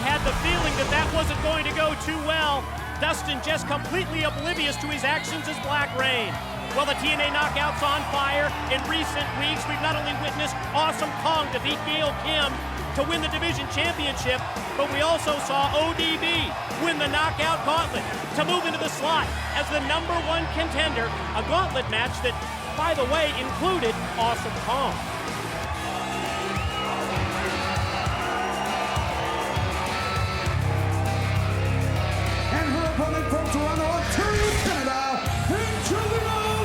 had the feeling that that wasn't going to go too well. Dustin just completely oblivious to his actions as Black Rain. Well, the TNA Knockout's on fire. In recent weeks, we've not only witnessed Awesome Kong defeat Gail Kim to win the division championship, but we also saw ODB win the Knockout Gauntlet to move into the slot as the #1 contender, a gauntlet match that, by the way, included Awesome Kong. And her opponent from Toronto, Ontario, Canada, Angelina Love.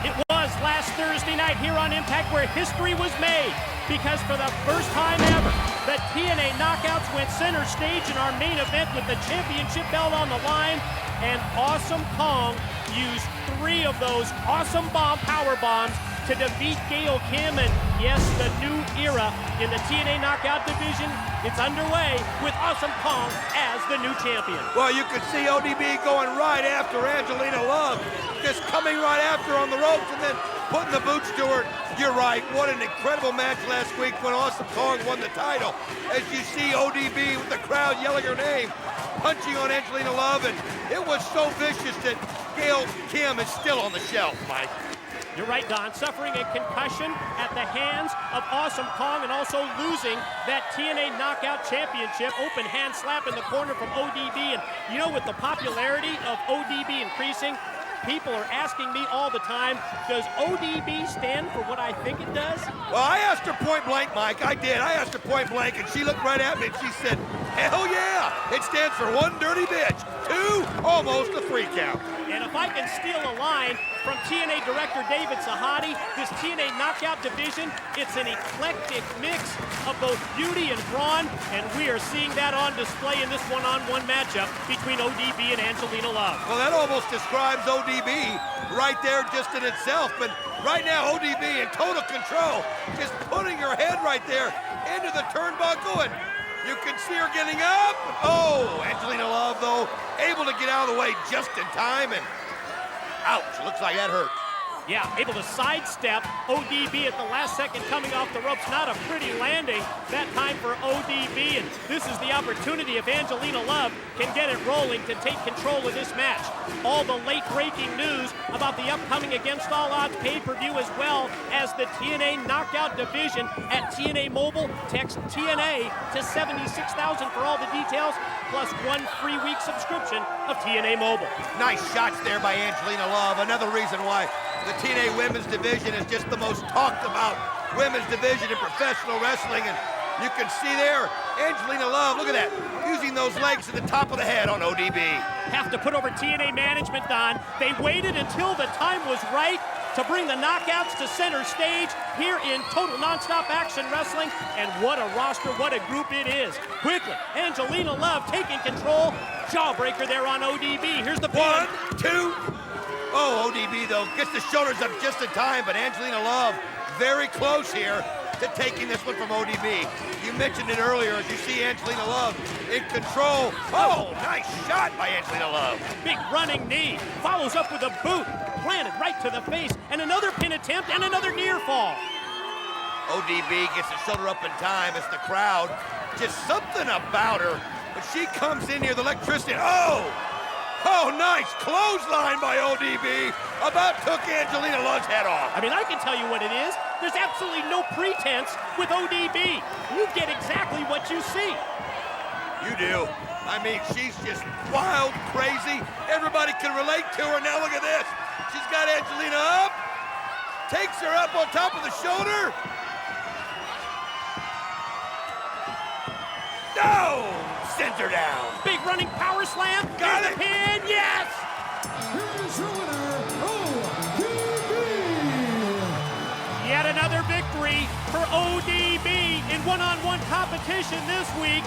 It was last Thursday night here on Impact where history was made, because for the first time ever, the TNA Knockouts went center stage in our main event with the championship belt on the line, and Awesome Kong used 3 of those awesome power bombs to defeat Gail Kim. And yes, the new era in the TNA Knockout division, it's underway with Awesome Kong as the new champion. Well, you could see ODB going right after Angelina Love, just coming right after on the ropes and then putting the boots to her. You're right, what an incredible match last week when Awesome Kong won the title. As you see ODB with the crowd yelling her name, punching on Angelina Love, and it was so vicious that Gail Kim is still on the shelf, Mike. You're right, Don. Suffering a concussion at the hands of Awesome Kong and also losing that TNA Knockout Championship. Open hand slap in the corner from ODB. And you know, with the popularity of ODB increasing, people are asking me all the time, does ODB stand for what I think it does? Well, I asked her point blank, Mike. I did. I asked her point blank, and she looked right at me and she said, hell yeah! It stands for 1 dirty bitch, 2, almost a 3 count. And if I can steal a line from TNA Director David Sahadi, this TNA Knockout division, it's an eclectic mix of both beauty and brawn, and we are seeing that on display in this one-on-one matchup between ODB and Angelina Love. Well, that almost describes ODB right there just in itself, but right now ODB in total control, just putting her head right there into the turnbuckle, and you can see her getting up. Oh, Angelina Love, though, able to get out of the way just in time, and ouch, looks like that hurt. Yeah, able to sidestep ODB at the last second coming off the ropes. Not a pretty landing that time for ODB, and this is the opportunity if Angelina Love can get it rolling to take control of this match. All the late-breaking news about the upcoming Against All Odds pay-per-view, as well as the TNA Knockout division at TNA Mobile. Text TNA to 76,000 for all the details, plus 1 free week subscription of TNA Mobile. Nice shots there by Angelina Love. Another reason why the TNA Women's Division is just the most talked about women's division in professional wrestling. And you can see there, Angelina Love, look at that, using those legs to the top of the head on ODB. Have to put over TNA management, Don. They waited until the time was right to bring the Knockouts to center stage here in total nonstop action wrestling. And what a roster, what a group it is. Quickly, Angelina Love taking control. Jawbreaker there on ODB. Here's the pin. 1, 2. Oh, ODB, though, gets the shoulders up just in time, but Angelina Love very close here to taking this one from ODB. You mentioned it earlier as you see Angelina Love in control. Oh, nice shot by Angelina Love. Big running knee, follows up with a boot, planted right to the face, and another pin attempt, and another near fall. ODB gets the shoulder up in time as the crowd, just something about her, but she comes in here, the electricity, Oh, nice clothesline by ODB. About took Angelina Love's head off. I mean, I can tell you what it is. There's absolutely no pretense with ODB. You get exactly what you see. You do. I mean, she's just wild, crazy. Everybody can relate to her. Now look at this. She's got Angelina up. Takes her up on top of the shoulder. No! Sends her down. Big running power slam. Got Here's it. the pin. Yes! Here's your winner, ODB. Yet another victory for ODB in one-on-one competition this week.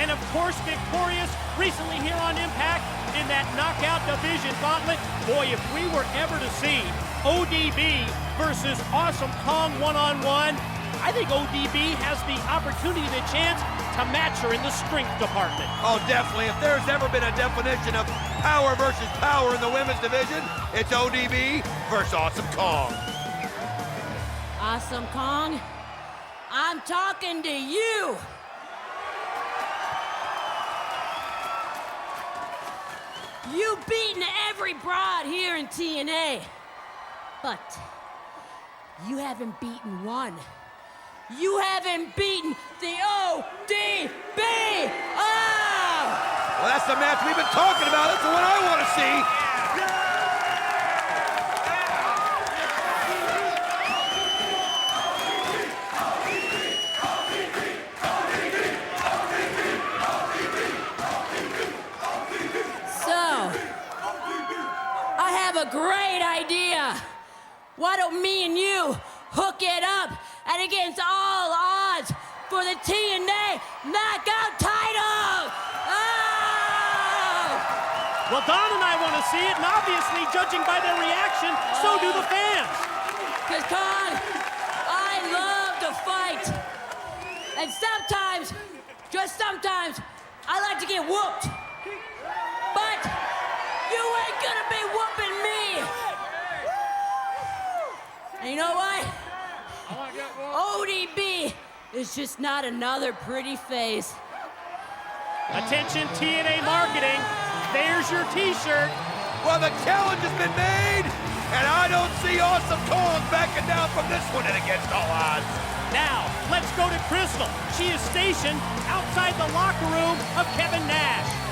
And of course, victorious recently here on Impact in that Knockout Division Gauntlet. Boy, if we were ever to see ODB versus Awesome Kong one-on-one, I think ODB has the opportunity, the chance to match her in the strength department. Oh, definitely. If there's ever been a definition of power versus power in the women's division, it's ODB versus Awesome Kong. Awesome Kong, I'm talking to you. You've beaten every broad here in TNA, but you haven't beaten one. You haven't beaten the ODB! Oh! Well, that's the match we've been talking about. That's the one I want to see. A great idea. Why don't me and you hook it up and against all odds for the TNA knockout title? Oh! Well, Don and I want to see it, and obviously, judging by their reaction, so do the fans. Because, Con, I love to fight. And sometimes, just sometimes, I like to get whooped. But you ain't gonna be whooping me. And you know what? ODB is just not another pretty face. Attention, TNA marketing. There's your t-shirt. Well, the challenge has been made, and I don't see Awesome Kong backing down from this one and against all odds. Now, let's go to Crystal. She is stationed outside the locker room of Kevin Nash.